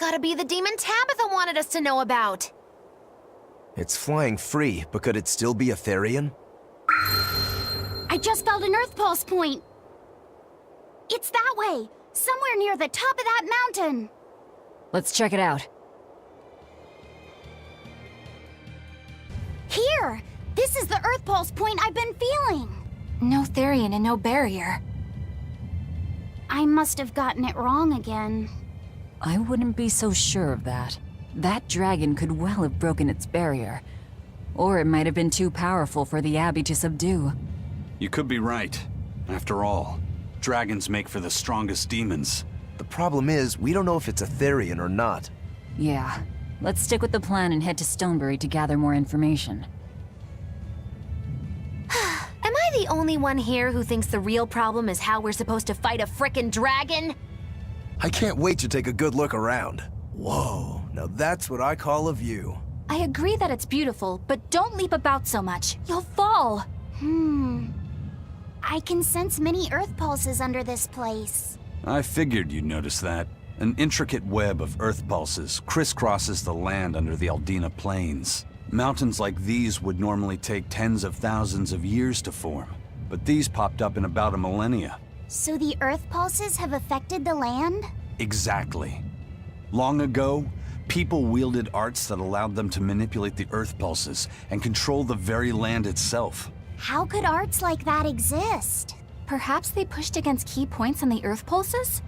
gotta be the demon Tabitha wanted us to know about. It's flying free, but could it still be a Therian? I just felt an Earth Pulse point. It's that way, somewhere near the top of that mountain. Let's check it out. Here! This is the Earth Pulse point I've been feeling. No Therian and no barrier. I must have gotten it wrong again. I wouldn't be so sure of that. That dragon could well have broken its barrier. Or it might have been too powerful for the Abbey to subdue. You could be right. After all, dragons make for the strongest demons. The problem is, we don't know if it's a Therian or not. Yeah. Let's stick with the plan and head to Stonebury to gather more information. Am I the only one here who thinks the real problem is how we're supposed to fight a frickin' dragon? I can't wait to take a good look around. Whoa, now that's what I call a view. I agree that it's beautiful, but don't leap about so much. You'll fall. I can sense many Earth pulses under this place. I figured you'd notice that. An intricate web of earth pulses crisscrosses the land under the Aldina Plains. Mountains like these would normally take tens of thousands of years to form, but these popped up in about a millennia. So the Earth pulses have affected the land? Exactly. Long ago, people wielded arts that allowed them to manipulate the earth pulses and control the very land itself. How could arts like that exist? Perhaps they pushed against key points on the Earth pulses?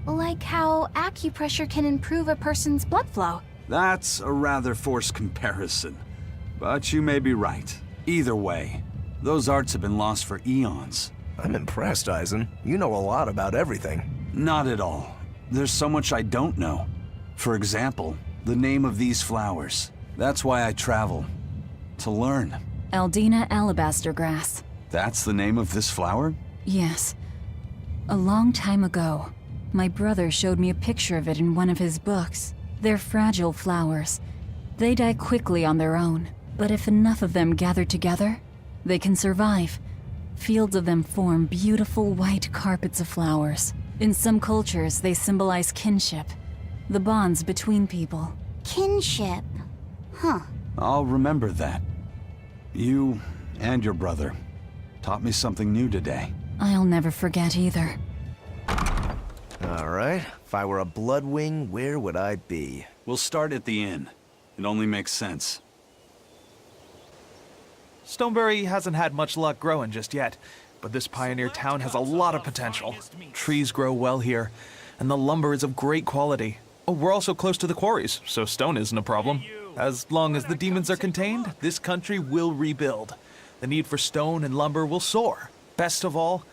Like how acupressure can improve a person's blood flow. That's a rather forced comparison, but you may be right. Either way, those arts have been lost for eons. I'm impressed, Eisen. You know a lot about everything. Not at all. There's so much I don't know. For example, the name of these flowers. That's why I travel. To learn. Aldina alabaster grass. That's the name of this flower? Yes. A long time ago, my brother showed me a picture of it in one of his books. They're fragile flowers. They die quickly on their own. But if enough of them gather together, they can survive. Fields of them form beautiful white carpets of flowers. In some cultures, they symbolize kinship. The bonds between people. Kinship. Huh. I'll remember that. You and your brother taught me something new today. I'll never forget either. All right, if I were a Bloodwing, where would I be? We'll start at the inn. It only makes sense. Stonebury hasn't had much luck growing just yet, but this pioneer town has a lot of potential. Trees grow well here, and the lumber is of great quality. Oh, we're also close to the quarries, so stone isn't a problem. As long as the demons are contained, this country will rebuild. The need for stone and lumber will soar. Best of all,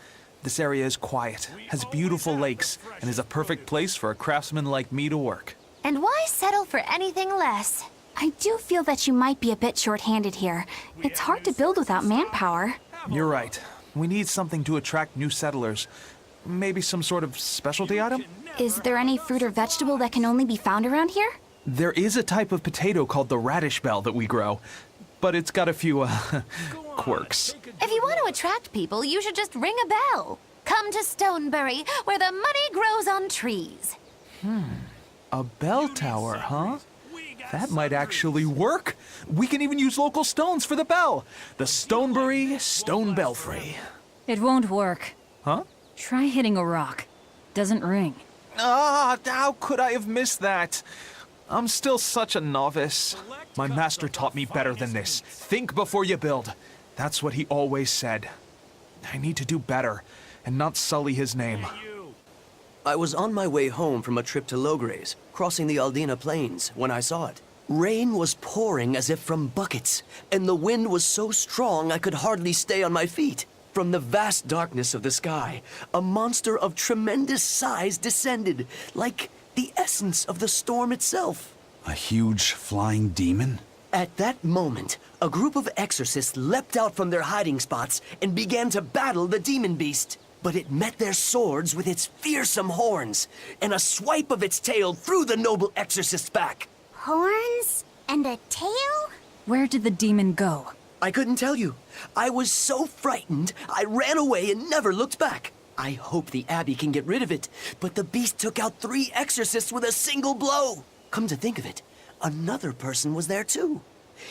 this area is quiet, has beautiful lakes, and is a perfect place for a craftsman like me to work. And why settle for anything less? I do feel that you might be a bit short-handed here. It's hard to build without manpower. You're right. We need something to attract new settlers. Maybe some sort of specialty item? Is there any fruit or vegetable that can only be found around here? There is a type of potato called the radish bell that we grow, but it's got a few, quirks. If you want to attract people, you should just ring a bell. Come to Stonebury, where the money grows on trees. A bell tower, huh? That might actually work. We can even use local stones for the bell. The Stonebury Stone Belfry. It won't work. Huh? Try hitting a rock. Doesn't ring. Ah, how could I have missed that? I'm still such a novice. My master taught me better than this. Think before you build. That's what he always said. I need to do better and not sully his name. I was on my way home from a trip to Logres, crossing the Aldina Plains, when I saw it. Rain was pouring as if from buckets, and the wind was so strong I could hardly stay on my feet. From the vast darkness of the sky, a monster of tremendous size descended, like the essence of the storm itself. A huge flying demon? At that moment, a group of exorcists leapt out from their hiding spots and began to battle the demon beast. But it met their swords with its fearsome horns, and a swipe of its tail threw the noble exorcist's back. Horns? And a tail? Where did the demon go? I couldn't tell you. I was so frightened, I ran away and never looked back. I hope the Abbey can get rid of it, but the beast took out 3 exorcists with a single blow. Come to think of it, another person was there too.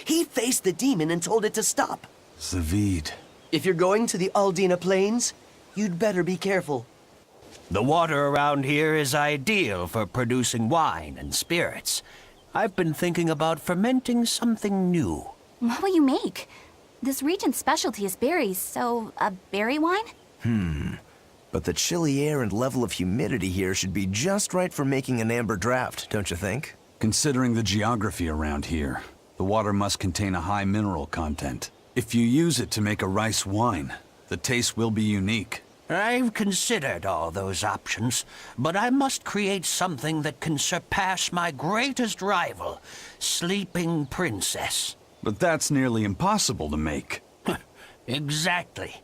He faced the demon and told it to stop. Zavid. If you're going to the Aldina Plains, you'd better be careful. The water around here is ideal for producing wine and spirits. I've been thinking about fermenting something new. What will you make? This region's specialty is berries, so a berry wine? But the chilly air and level of humidity here should be just right for making an amber draft, don't you think? Considering the geography around here, the water must contain a high mineral content. If you use it to make a rice wine, the taste will be unique. I've considered all those options, but I must create something that can surpass my greatest rival, Sleeping Princess. But that's nearly impossible to make. Exactly.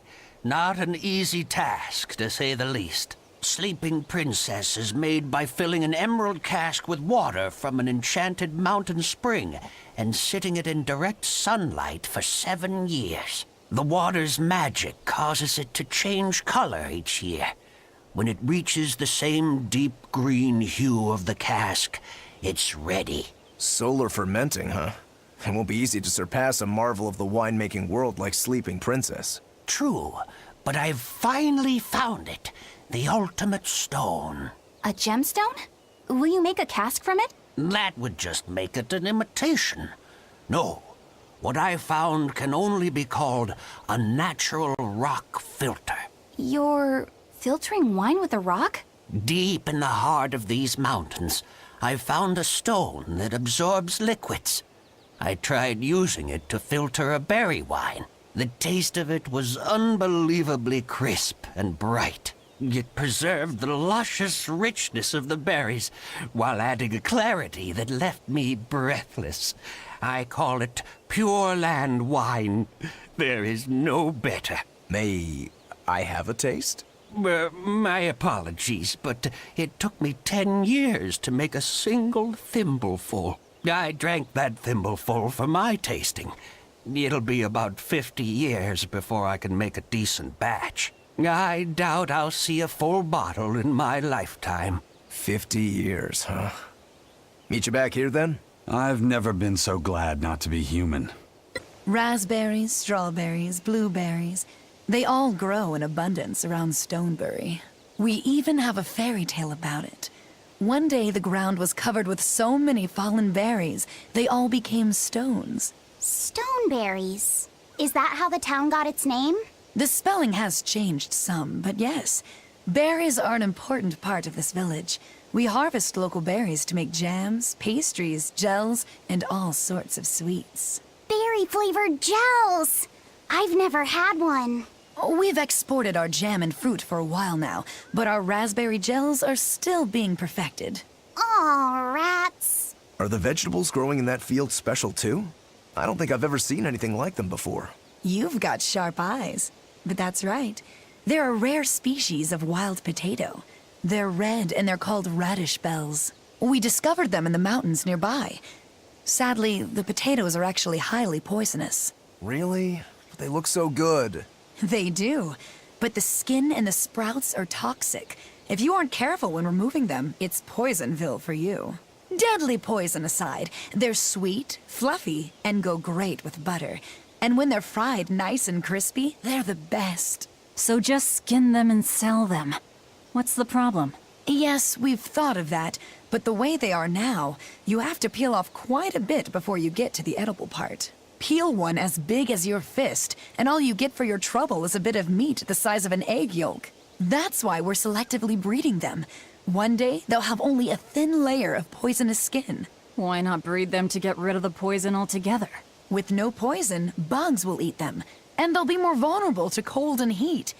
Not an easy task, to say the least. Sleeping Princess is made by filling an emerald cask with water from an enchanted mountain spring and sitting it in direct sunlight for 7 years. The water's magic causes it to change color each year. When it reaches the same deep green hue of the cask, it's ready. Solar fermenting, huh? It won't be easy to surpass a marvel of the winemaking world like Sleeping Princess. True, but I've finally found it. The ultimate stone. A gemstone? Will you make a cask from it? That would just make it an imitation. No, what I found can only be called a natural rock filter. You're filtering wine with a rock? Deep in the heart of these mountains, I found a stone that absorbs liquids. I tried using it to filter a berry wine. The taste of it was unbelievably crisp and bright. It preserved the luscious richness of the berries, while adding a clarity that left me breathless. I call it Pure Land wine. There is no better. May I have a taste? My apologies, but it took me 10 years to make a single thimbleful. I drank that thimbleful for my tasting. It'll be about 50 years before I can make a decent batch. I doubt I'll see a full bottle in my lifetime. 50 years, huh? Meet you back here then? I've never been so glad not to be human. Raspberries, strawberries, blueberries. They all grow in abundance around Stonebury. We even have a fairy tale about it. One day the ground was covered with so many fallen berries, they all became stones. Stoneberries. Is that how the town got its name? The spelling has changed some, but yes. Berries are an important part of this village. We harvest local berries to make jams, pastries, gels, and all sorts of sweets. Berry-flavored gels! I've never had one. We've exported our jam and fruit for a while now, but our raspberry gels are still being perfected. Aw, rats. Are the vegetables growing in that field special too? I don't think I've ever seen anything like them before. You've got sharp eyes. But that's right. They're a rare species of wild potato. They're red and they're called radish bells. We discovered them in the mountains nearby. Sadly, the potatoes are actually highly poisonous. Really? But they look so good. They do. But the skin and the sprouts are toxic. If you aren't careful when removing them, it's Poisonville for you. Deadly poison aside, they're sweet, fluffy, and go great with butter. And when they're fried nice and crispy, they're the best. So just skin them and sell them. What's the problem? Yes, we've thought of that, but the way they are now, you have to peel off quite a bit before you get to the edible part. Peel one as big as your fist, and all you get for your trouble is a bit of meat the size of an egg yolk. That's why we're selectively breeding them. One day, they'll have only a thin layer of poisonous skin. Why not breed them to get rid of the poison altogether? With no poison, bugs will eat them, and they'll be more vulnerable to cold and heat.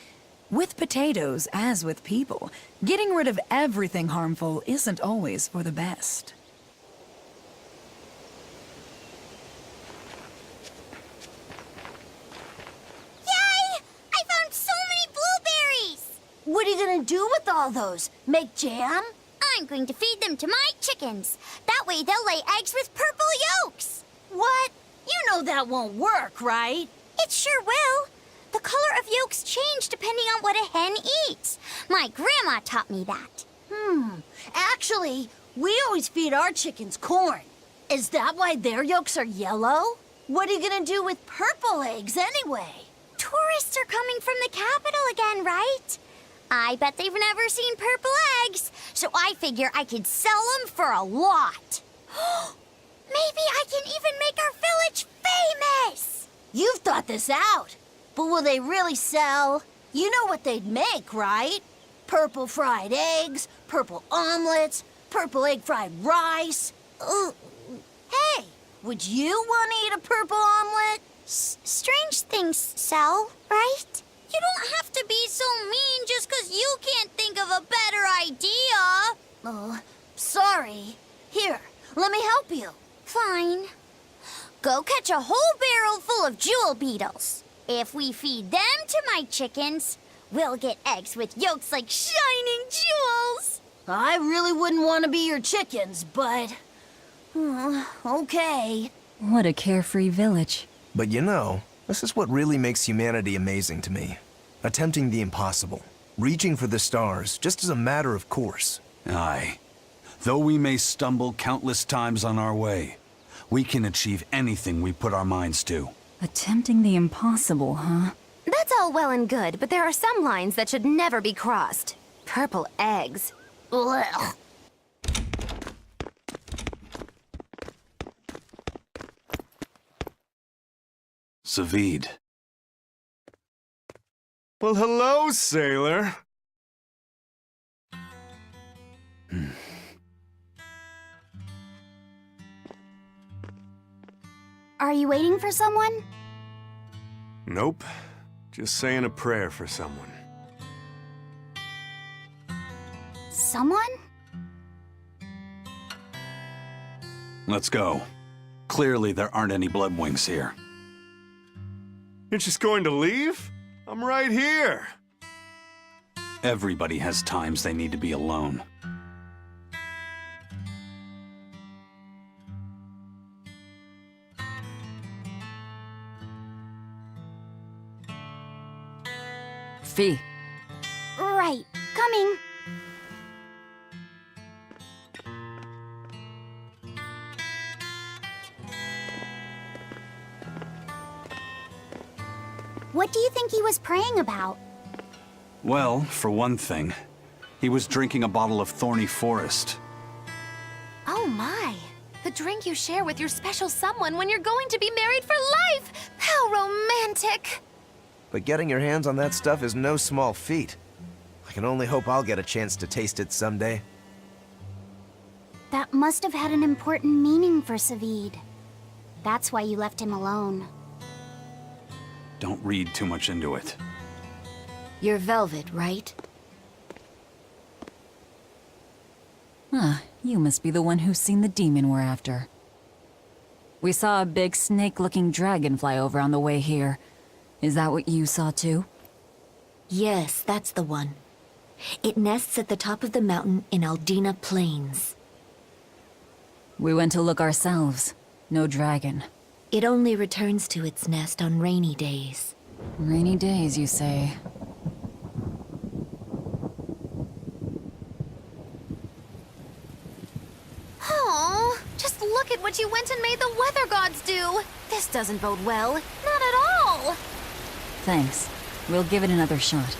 With potatoes, as with people, getting rid of everything harmful isn't always for the best. Yay! I found so many blueberries! What are you gonna do with all those? Make jam? I'm going to feed them to my chickens. That way they'll lay eggs with purple yolks. What? You know that won't work, right? It sure will. The color of yolks change depending on what a hen eats. My grandma taught me that. Actually, We always feed our chickens corn. Is that why their yolks are yellow? What are you gonna do with purple eggs anyway? Tourists are coming from the capital again, right? I bet they've never seen purple eggs, so I figure I could sell them for a lot. Maybe I can even make our village famous! You've thought this out. But will they really sell? You know what they'd make, right? Purple fried eggs, purple omelets, purple egg fried rice. Hey, would you want to eat a purple omelet? Strange things sell, right? You don't have to be so mean just 'cause you can't think of a better idea. Oh, sorry. Here, let me help you. Fine. Go catch a whole barrel full of jewel beetles. If we feed them to my chickens, we'll get eggs with yolks like shining jewels. I really wouldn't want to be your chickens, but... okay. What a carefree village. But you know, this is what really makes humanity amazing to me. Attempting the impossible. Reaching for the stars, just as a matter of course. Aye. Though we may stumble countless times on our way, we can achieve anything we put our minds to. Attempting the impossible, huh? That's all well and good, but there are some lines that should never be crossed. Purple eggs. Ugh. Savid. Well, hello, sailor. Are you waiting for someone? Nope. Just saying a prayer for someone. Someone? Let's go. Clearly there aren't any bloodwings here. You're just going to leave? I'm right here. Everybody has times they need to be alone. Fee. Right. Coming. What do you think he was praying about? Well, for one thing, he was drinking a bottle of thorny forest. Oh my. The drink you share with your special someone when you're going to be married for life! How romantic! But getting your hands on that stuff is no small feat. I can only hope I'll get a chance to taste it someday. That must have had an important meaning for Savid. That's why you left him alone. Don't read too much into it. You're Velvet, right? Ah, you must be the one who's seen the demon we're after. We saw a big snake-looking dragon fly over on the way here. Is that what you saw too? Yes, that's the one. It nests at the top of the mountain in Aldina Plains. We went to look ourselves. No dragon. It only returns to its nest on rainy days. Rainy days, you say? Oh, just look at what you went and made the weather gods do. This doesn't bode well. Not at all. Thanks. We'll give it another shot.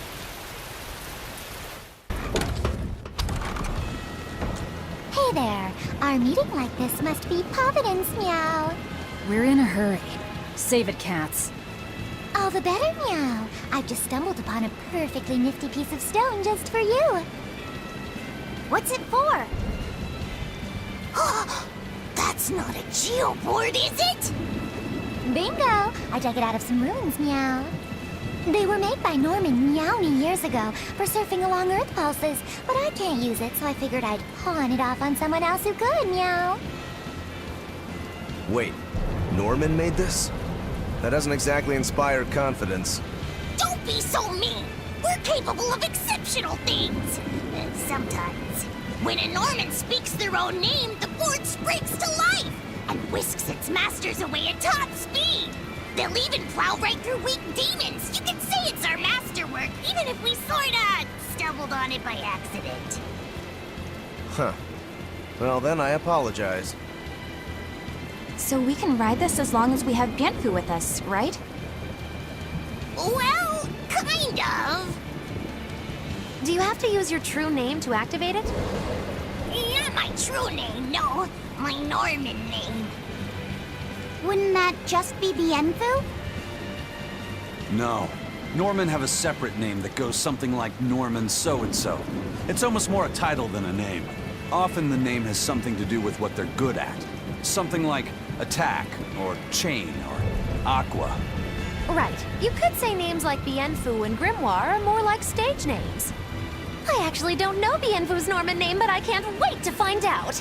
Hey there. Our meeting like this must be Providence, meow. We're in a hurry. Save it, cats. All the better, meow. I've just stumbled upon a perfectly nifty piece of stone just for you. What's it for? That's not a geoboard, is it? Bingo! I dug it out of some ruins, meow. They were made by Norman Meowny years ago for surfing along Earth pulses, but I can't use it, so I figured I'd pawn it off on someone else who could, meow. Wait, Norman made this? That doesn't exactly inspire confidence. Don't be so mean. We're capable of exceptional things. Sometimes. When a Norman speaks their own name, the board springs to life and whisks its masters away at top speed. They'll even plow right through weak demons. You can say it's our masterwork, even if we sorta stumbled on it by accident. Huh. Well, then I apologize. So we can ride this as long as we have Bienfu with us, right? Well, kind of. Do you have to use your true name to activate it? Not my true name, no. My Norman name. Wouldn't that just be Bienfu? No. Norman have a separate name that goes something like Norman so-and-so. It's almost more a title than a name. Often the name has something to do with what they're good at. Something like attack, or chain, or aqua. Right. You could say names like Bienfu and Grimoire are more like stage names. I actually don't know Bienfu's Norman name, but I can't wait to find out.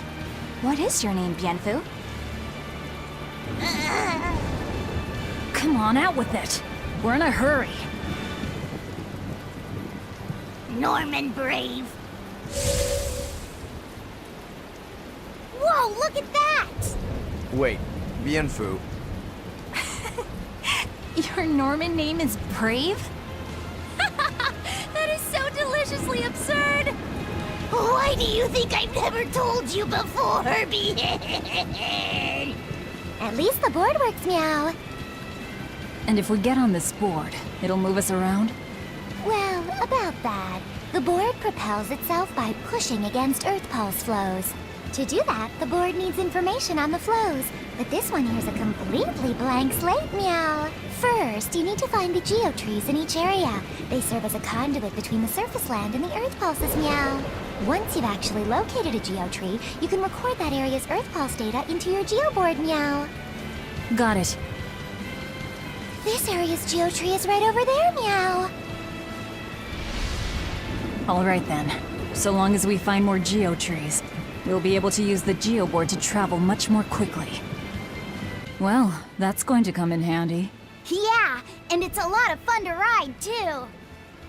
What is your name, Bienfu? Come on, out with it. We're in a hurry. Norman Brave. Whoa, look at that! Wait, Bienfu. Your Norman name is Brave? That is so deliciously absurd! Why do you think I've never told you before, Bien? At least the board works, Meow. And if we get on this board, it'll move us around? Well, about that. The board propels itself by pushing against Earth Pulse flows. To do that, the board needs information on the flows. But this one here's a completely blank slate, Meow. First, you need to find the geotrees in each area. They serve as a conduit between the surface land and the Earth Pulses, Meow. Once you've actually located a geotree, you can record that area's Earth Pulse data into your geoboard, Meow. Got it. This area's geotree is right over there, Meow. All right then. So long as we find more geotrees, we'll be able to use the geoboard to travel much more quickly. Well, that's going to come in handy. Yeah, and it's a lot of fun to ride, too.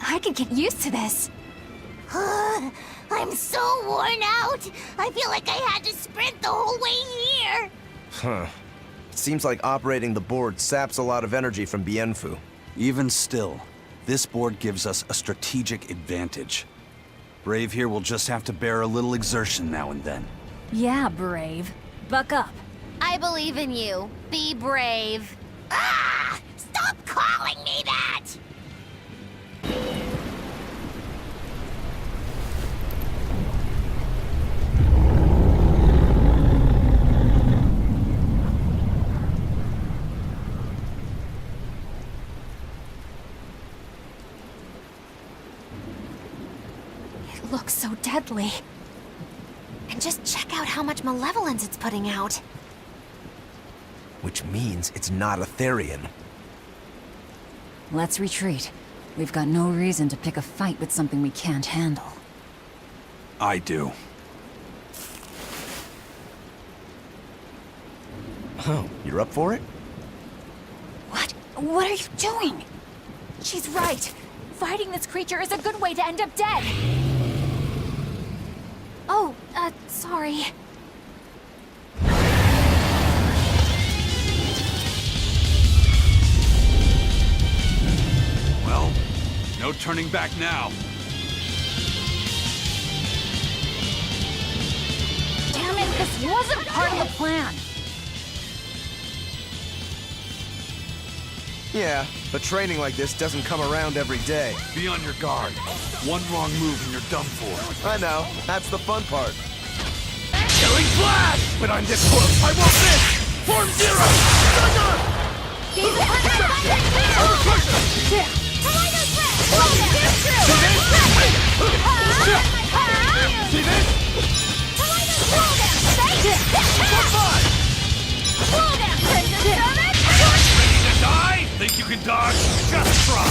I could get used to this. I'm so worn out. I feel like I had to sprint the whole way here. Huh. It seems like operating the board saps a lot of energy from Bienfu. Even still, this board gives us a strategic advantage. Brave here will just have to bear a little exertion now and then. Yeah, Brave. Buck up. I believe in you. Be brave. Ah! Stop calling me that! It looks so deadly. And just check out how much malevolence it's putting out. Which means it's not Etherian. Let's retreat. We've got no reason to pick a fight with something we can't handle. I do. Oh, you're up for it? What? What are you doing? She's right. Fighting this creature is a good way to end up dead. Oh, sorry. Well, no turning back now. Damn it, this wasn't part of the plan. Yeah, but training like this doesn't come around every day. Be on your guard. One wrong move and you're done for. I know, that's the fun part. Killing flash! But I'm this close. I won't miss! Form zero! See this? Ready to die? Think you can dodge? Just try.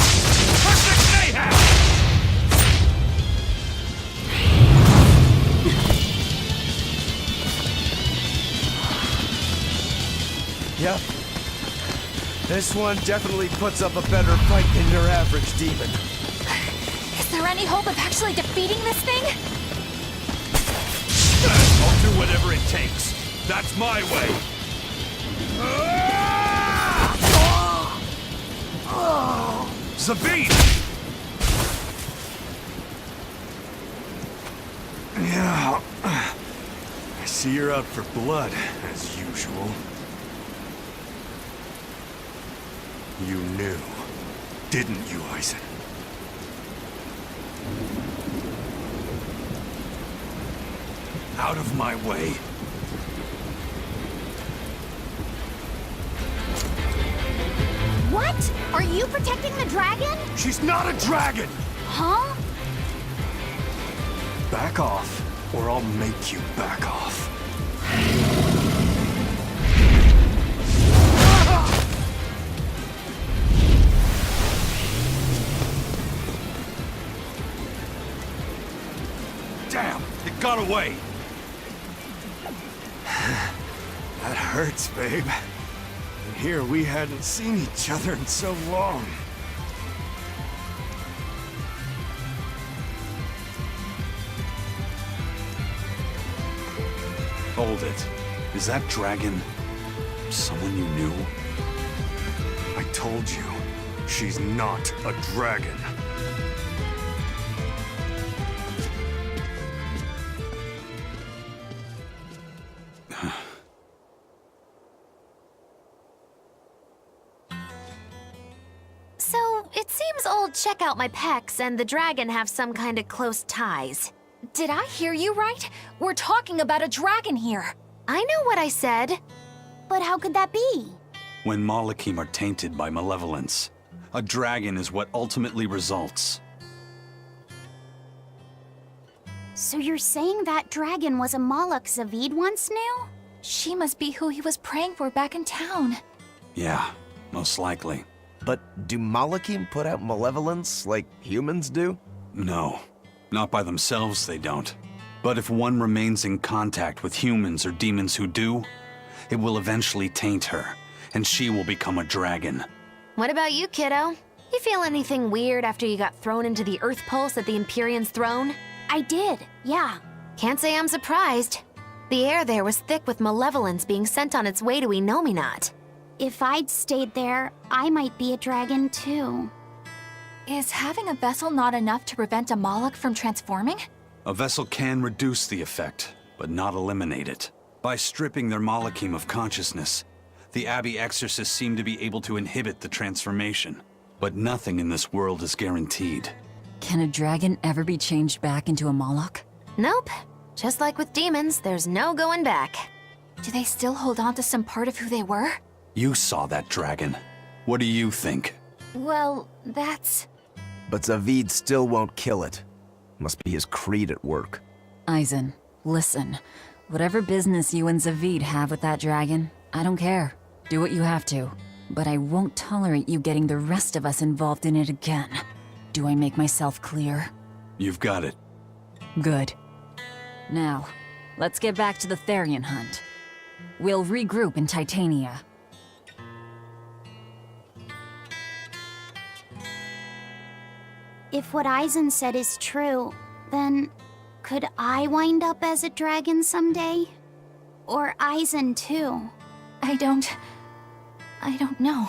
Perfect mayhem! Yep. This one definitely puts up a better fight than your average demon. Is there any hope of actually defeating this thing? I'll do whatever it takes. That's my way. Zabine! Yeah. See, you're out for blood, as usual. You knew, didn't you, Eisen? Out of my way. What? Are you protecting the dragon? She's not a dragon! Huh? Back off, or I'll make you back off. Damn! It got away! That hurts, babe. And here we hadn't seen each other in so long. Hold it. Is that dragon someone you knew? I told you, she's not a dragon. So, it seems old Check Out My Pecs and the dragon have some kind of close ties. Did I hear you right? We're talking about a dragon here. I know what I said. But how could that be? When Malachim are tainted by malevolence, a dragon is what ultimately results. So you're saying that dragon was a Moloch Zavid once knew? She must be who he was praying for back in town. Yeah, most likely. But do Malachim put out malevolence like humans do? No, not by themselves they don't. But if one remains in contact with humans or demons who do, it will eventually taint her, and she will become a dragon. What about you, kiddo? You feel anything weird after you got thrown into the Earth Pulse at the Empyrean's throne? I did, yeah. Can't say I'm surprised. The air there was thick with malevolence being sent on its way to Enominat. If I'd stayed there, I might be a dragon too. Is having a vessel not enough to prevent a Moloch from transforming? A vessel can reduce the effect, but not eliminate it. By stripping their Malachim of consciousness, the Abbey exorcists seem to be able to inhibit the transformation. But nothing in this world is guaranteed. Can a dragon ever be changed back into a Moloch? Nope. Just like with demons, there's no going back. Do they still hold on to some part of who they were? You saw that dragon. What do you think? Well, that's... But Zavid still won't kill it. Must be his creed at work. Eisen, listen. Whatever business you and Zavid have with that dragon, I don't care. Do what you have to. But I won't tolerate you getting the rest of us involved in it again. Do I make myself clear? You've got it. Good. Now, let's get back to the Therian hunt. We'll regroup in Titania. If what Eisen said is true, then could I wind up as a dragon someday? Or Eisen too? I don't know.